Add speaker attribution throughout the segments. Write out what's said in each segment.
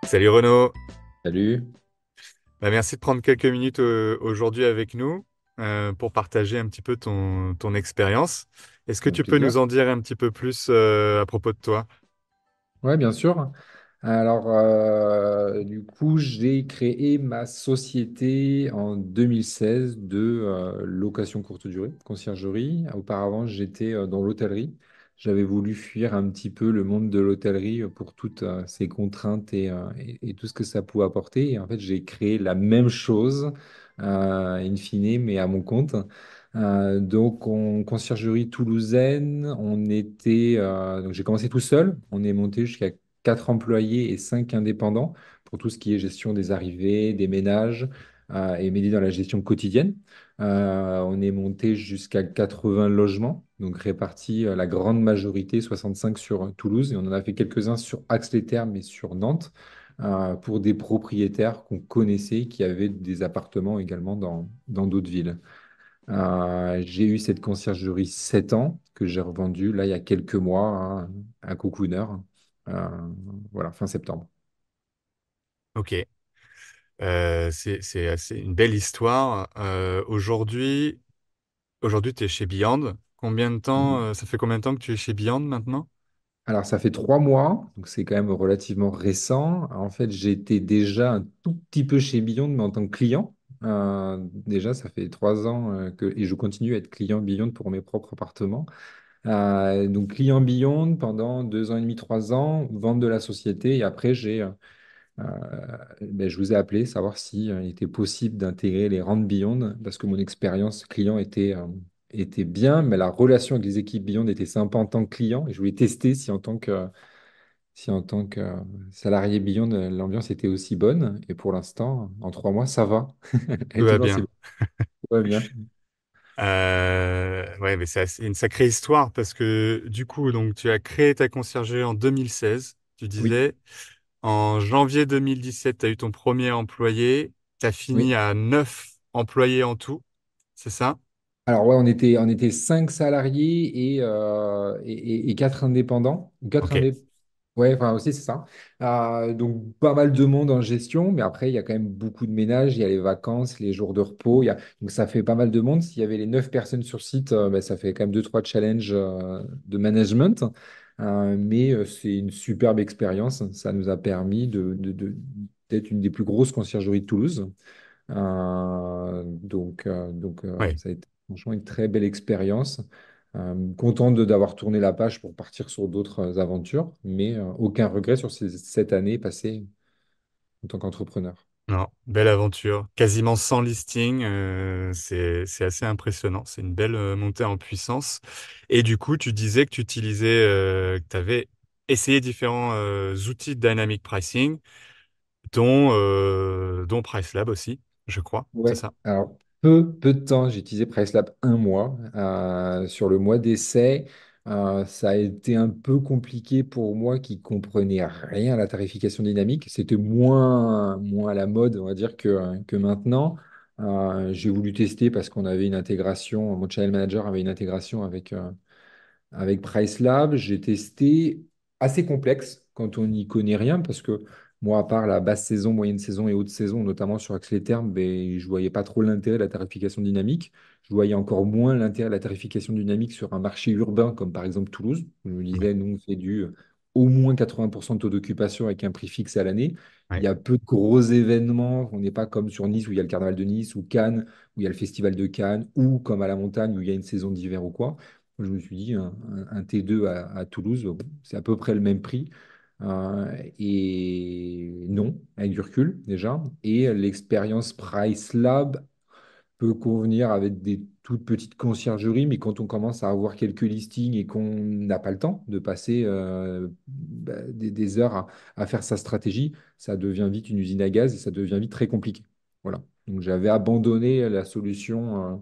Speaker 1: Salut Renaud.
Speaker 2: Salut.
Speaker 1: Merci de prendre quelques minutes aujourd'hui avec nous pour partager un petit peu ton expérience. Est-ce que
Speaker 2: Avec
Speaker 1: tu peux
Speaker 2: plaisir.
Speaker 1: nous en dire un petit peu plus à propos de toi?
Speaker 2: Ouais, bien sûr. Alors, du coup, j'ai créé ma société en 2016 de location courte durée, conciergerie. Auparavant, j'étais dans l'hôtellerie. J'avais voulu fuir un petit peu le monde de l'hôtellerie pour toutes ses contraintes et tout ce que ça pouvait apporter. Et en fait, j'ai créé la même chose, in fine, mais à mon compte. Donc, en conciergerie toulousaine, donc j'ai commencé tout seul. On est monté jusqu'à 4 employés et 5 indépendants pour tout ce qui est gestion des arrivées, des ménages et m'aider dans la gestion quotidienne. On est monté jusqu'à 80 logements, donc répartis la grande majorité, 65 sur Toulouse, et on en a fait quelques-uns sur Ax-les-Thermes et sur Nantes pour des propriétaires qu'on connaissait qui avaient des appartements également dans d'autres villes. J'ai eu cette conciergerie 7 ans que j'ai revendue là il y a quelques mois à Cocooner. Euh, voilà, fin septembre.
Speaker 1: Ok. C'est une belle histoire. Aujourd'hui, tu es chez Beyond. Combien de temps,
Speaker 2: Mhm.
Speaker 1: ça fait combien de temps que tu es chez Beyond maintenant?
Speaker 2: Alors, ça fait 3 mois, donc c'est quand même relativement récent. En fait, j'étais déjà un tout petit peu chez Beyond, mais en tant que client. Déjà, ça fait 3 ans et je continue à être client Beyond pour mes propres appartements. Donc, client Beyond pendant 2 ans et demi, 3 ans, vente de la société. Et après, je vous ai appelé savoir si, il était possible d'intégrer les rangs de Beyond parce que mon expérience client était bien, mais la relation avec les équipes Beyond était sympa en tant que client et je voulais tester si en tant que salarié Beyond, l'ambiance était aussi bonne. Et pour l'instant, en 3 mois, ça va.
Speaker 1: Tout
Speaker 2: Et
Speaker 1: va
Speaker 2: toi, c'est
Speaker 1: bien.
Speaker 2: bon, tout va bien.
Speaker 1: Ouais, mais c'est une sacrée histoire parce que du coup, donc, tu as créé ta conciergerie en 2016, tu
Speaker 2: Oui,
Speaker 1: disais. En janvier 2017, tu as eu ton premier employé. Tu as fini
Speaker 2: oui.
Speaker 1: à 9 employés en tout, c'est ça?
Speaker 2: Alors ouais, on était 5 salariés et 4 indépendants.
Speaker 1: Ok.
Speaker 2: Ouais, enfin aussi c'est ça. Donc pas mal de monde en gestion, mais après il y a quand même beaucoup de ménages, il y a les vacances, les jours de repos, donc ça fait pas mal de monde. S'il y avait les 9 personnes sur site, ça fait quand même 2, 3 challenges de management. Mais c'est une superbe expérience. Ça nous a permis d'être une des plus grosses conciergeries de Toulouse.
Speaker 1: Ouais.
Speaker 2: Ça a été franchement une très belle expérience. Content d'avoir tourné la page pour partir sur d'autres aventures, mais aucun regret sur cette année passée en tant qu'entrepreneur.
Speaker 1: Non, belle aventure. Quasiment sans listing. C'est assez impressionnant. C'est une belle montée en puissance. Et du coup, tu disais que que tu avais essayé différents outils de dynamic pricing, dont PriceLab aussi, je crois. C'est
Speaker 2: Ouais,
Speaker 1: ça?
Speaker 2: alors peu de temps, j'ai utilisé PriceLab un mois. Sur le mois d'essai, ça a été un peu compliqué pour moi qui comprenais rien à la tarification dynamique. C'était moins à la mode, on va dire, que maintenant. J'ai voulu tester parce qu'on avait une intégration, mon channel manager avait une intégration avec PriceLab. J'ai testé assez complexe quand on n'y connaît rien parce que moi, à part la basse saison, moyenne saison et haute saison, notamment sur Axe les Thermes, ben, je voyais pas trop l'intérêt de la tarification dynamique. Je voyais encore moins l'intérêt de la tarification dynamique sur un marché urbain comme par exemple Toulouse. Je me
Speaker 1: Ouais.
Speaker 2: disais, nous, on fait du au moins 80% de taux d'occupation avec un prix fixe à l'année. Il
Speaker 1: Ouais.
Speaker 2: y a peu de gros événements. On n'est pas comme sur Nice où il y a le carnaval de Nice ou Cannes où il y a le festival de Cannes ou comme à la montagne où il y a une saison d'hiver ou quoi. Je me suis dit, un T2 à Toulouse, bon, c'est à peu près le même prix. Et non, avec du recul déjà. Et l'expérience Price Lab peut convenir avec des toutes petites conciergeries, mais quand on commence à avoir quelques listings et qu'on n'a pas le temps de passer des heures à faire sa stratégie, ça devient vite une usine à gaz et ça devient vite très compliqué. Voilà. Donc j'avais abandonné la solution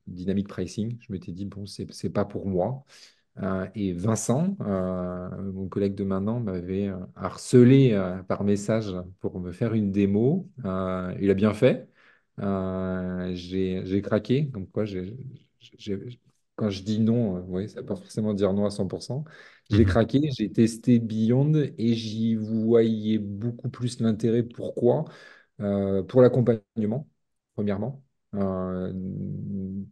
Speaker 2: dynamic pricing. Je m'étais dit, bon, c'est pas pour moi. Et Vincent, mon collègue de maintenant, m'avait harcelé par message pour me faire une démo. Il a bien fait. J'ai craqué. Comme quoi, quand je dis non, oui, ça ne veut pas forcément dire non à 100%. J'ai
Speaker 1: Mhm.
Speaker 2: craqué, j'ai testé Beyond et j'y voyais beaucoup plus l'intérêt. Pourquoi? Pour l'accompagnement, premièrement. Euh,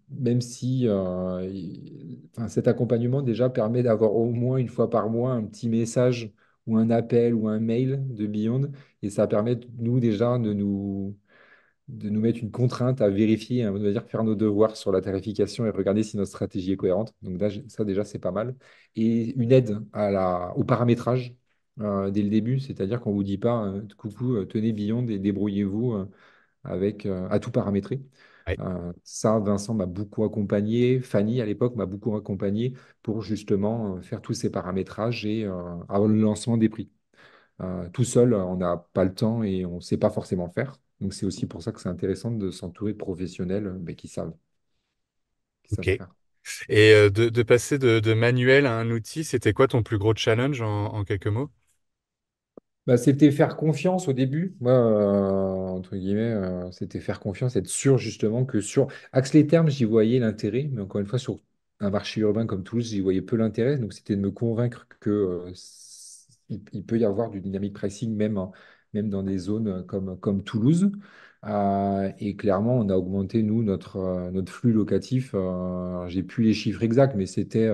Speaker 2: Même si enfin, cet accompagnement déjà permet d'avoir au moins une fois par mois un petit message ou un appel ou un mail de Beyond. Et ça permet, nous, déjà, de nous mettre une contrainte à vérifier, on va dire faire nos devoirs sur la tarification et regarder si notre stratégie est cohérente. Donc là, ça déjà, c'est pas mal. Et une aide au paramétrage dès le début, c'est-à-dire qu'on ne vous dit pas, coucou, tenez Beyond et débrouillez-vous à tout paramétrer.
Speaker 1: Ouais.
Speaker 2: Ça, Vincent m'a beaucoup accompagné, Fanny à l'époque m'a beaucoup accompagné pour justement faire tous ces paramétrages et avant le lancement des prix. Tout seul, on n'a pas le temps et on ne sait pas forcément faire. Donc c'est aussi pour ça que c'est intéressant de s'entourer de professionnels qui savent
Speaker 1: Ok.
Speaker 2: faire.
Speaker 1: Et de passer de manuel à un outil, c'était quoi ton plus gros challenge en quelques mots?
Speaker 2: Bah, c'était faire confiance au début. Moi, entre guillemets, c'était faire confiance, être sûr justement que sur Axe les Thermes, j'y voyais l'intérêt, mais encore une fois, sur un marché urbain comme Toulouse, j'y voyais peu l'intérêt. Donc, c'était de me convaincre que il peut y avoir du dynamic pricing même dans des zones comme Toulouse. Et clairement, on a augmenté, nous, notre flux locatif. J'ai plus les chiffres exacts, mais c'était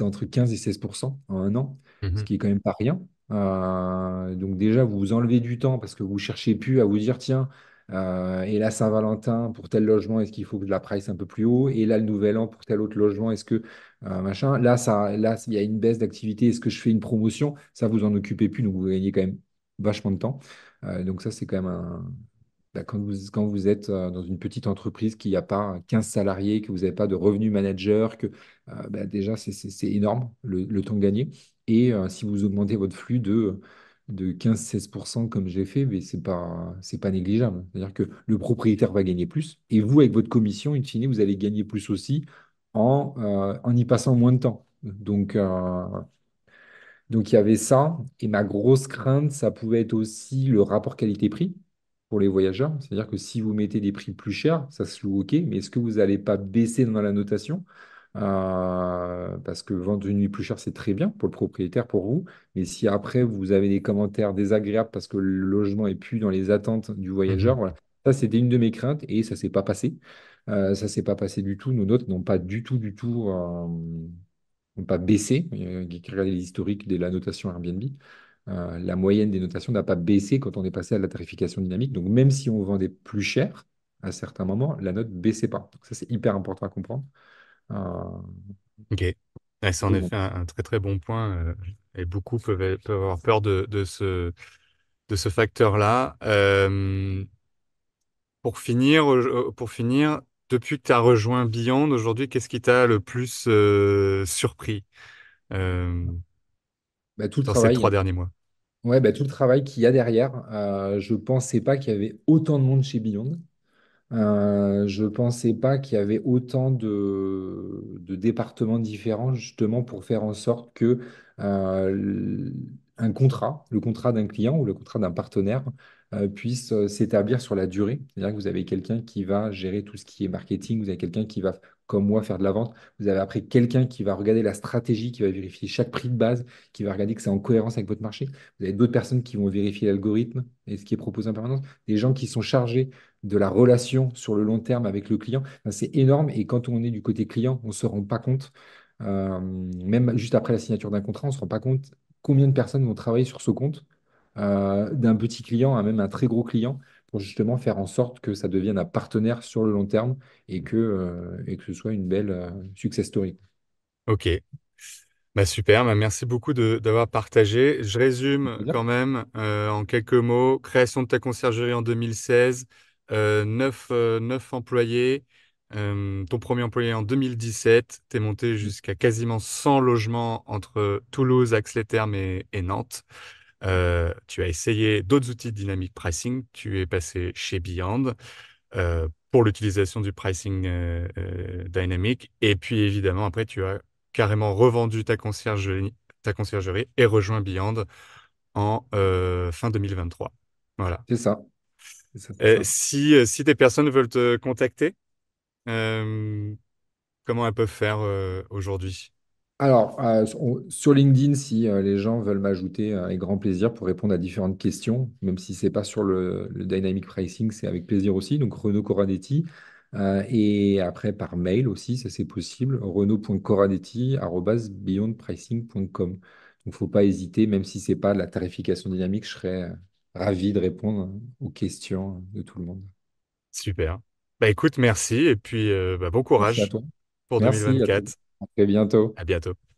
Speaker 2: entre 15 et 16% en un an, ce
Speaker 1: Mhm.
Speaker 2: qui est quand même pas rien. Donc déjà, vous vous enlevez du temps parce que vous cherchez plus à vous dire, tiens, et là Saint-Valentin, pour tel logement, est-ce qu'il faut que je la price un peu plus haut? Et là, le Nouvel An, pour tel autre logement, est-ce que machin? Là, il y a une baisse d'activité. Est-ce que je fais une promotion? Ça, vous en occupez plus, donc vous gagnez quand même vachement de temps. Donc ça, c'est quand même quand vous êtes dans une petite entreprise qui n'a pas 15 salariés, que vous n'avez pas de revenu manager, déjà, c'est énorme le temps gagné. Et si vous augmentez votre flux de 15-16% comme j'ai fait, mais c'est pas négligeable. C'est-à-dire que le propriétaire va gagner plus. Et vous, avec votre commission, in fine, vous allez gagner plus aussi en y passant moins de temps. Donc il y avait ça, et ma grosse crainte, ça pouvait être aussi le rapport qualité-prix pour les voyageurs. C'est-à-dire que si vous mettez des prix plus chers, ça se loue OK, mais est-ce que vous n'allez pas baisser dans la notation? Parce que vendre une nuit plus chère, c'est très bien pour le propriétaire, pour vous. Mais si après, vous avez des commentaires désagréables parce que le logement est plus dans les attentes du
Speaker 1: Mhm.
Speaker 2: voyageur, voilà. Ça, c'était une de mes craintes et ça s'est pas passé. Ça s'est pas passé du tout. Nos notes n'ont pas du tout, du tout n'ont pas baissé. Regardez l'historique de la notation Airbnb. La moyenne des notations n'a pas baissé quand on est passé à la tarification dynamique. Donc, même si on vendait plus cher, à certains moments, la note baissait pas. Donc, ça, c'est hyper important à comprendre. Euh,
Speaker 1: Ok. Ouais, c'est en
Speaker 2: donc, bon.
Speaker 1: effet un très très bon point. Et beaucoup peuvent avoir peur de ce facteur-là. Pour finir, depuis que tu as rejoint Beyond, aujourd'hui, qu'est-ce qui t'a le plus surpris euh,
Speaker 2: Bah, tout le
Speaker 1: dans ces
Speaker 2: travail.
Speaker 1: 3 derniers mois?
Speaker 2: Ouais, bah, tout le travail qu'il y a derrière. Je ne pensais pas qu'il y avait autant de monde chez Beyond. Je ne pensais pas qu'il y avait autant de départements différents justement pour faire en sorte que un contrat, le contrat d'un client ou le contrat d'un partenaire puisse s'établir sur la durée. C'est-à-dire que vous avez quelqu'un qui va gérer tout ce qui est marketing, vous avez quelqu'un qui va, comme moi, faire de la vente, vous avez après quelqu'un qui va regarder la stratégie, qui va vérifier chaque prix de base, qui va regarder que c'est en cohérence avec votre marché. Vous avez d'autres personnes qui vont vérifier l'algorithme et ce qui est proposé en permanence. Des gens qui sont chargés de la relation sur le long terme avec le client. Enfin, c'est énorme et quand on est du côté client, on ne se rend pas compte, même juste après la signature d'un contrat, on ne se rend pas compte combien de personnes vont travailler sur ce compte, d'un petit client à même un très gros client, pour justement faire en sorte que ça devienne un partenaire sur le long terme et que ce soit une belle success story.
Speaker 1: Ok. Bah super, bah merci beaucoup d'avoir partagé. Je résume
Speaker 2: C'est-à-dire.
Speaker 1: quand même en quelques mots. Création de ta conciergerie en 2016, 9 employés. Ton premier employé en 2017. Tu es monté jusqu'à quasiment 100 logements entre Toulouse, Aix-les-Thermes et Nantes. Tu as essayé d'autres outils de dynamic pricing. Tu es passé chez Beyond pour l'utilisation du pricing dynamic. Et puis évidemment, après, tu as carrément revendu ta conciergerie et rejoint Beyond en fin 2023. Voilà.
Speaker 2: C'est ça, c'est ça, c'est ça.
Speaker 1: Si des personnes veulent te contacter, euh, comment elles peuvent faire aujourd'hui?
Speaker 2: Alors, sur LinkedIn, si les gens veulent m'ajouter avec grand plaisir pour répondre à différentes questions, même si c'est pas sur le dynamic pricing, c'est avec plaisir aussi. Donc, Renaud Coradetti. Et après, par mail aussi, ça c'est possible, renaud.coradetti@beyondpricing.com. Donc, faut pas hésiter, même si c'est pas de la tarification dynamique, je serais ravi de répondre aux questions de tout le monde.
Speaker 1: Super. Bah écoute, merci et puis bah, bon
Speaker 2: Merci à
Speaker 1: courage
Speaker 2: toi.
Speaker 1: pour
Speaker 2: Merci à toi.
Speaker 1: 2024.
Speaker 2: À très bientôt.
Speaker 1: À bientôt.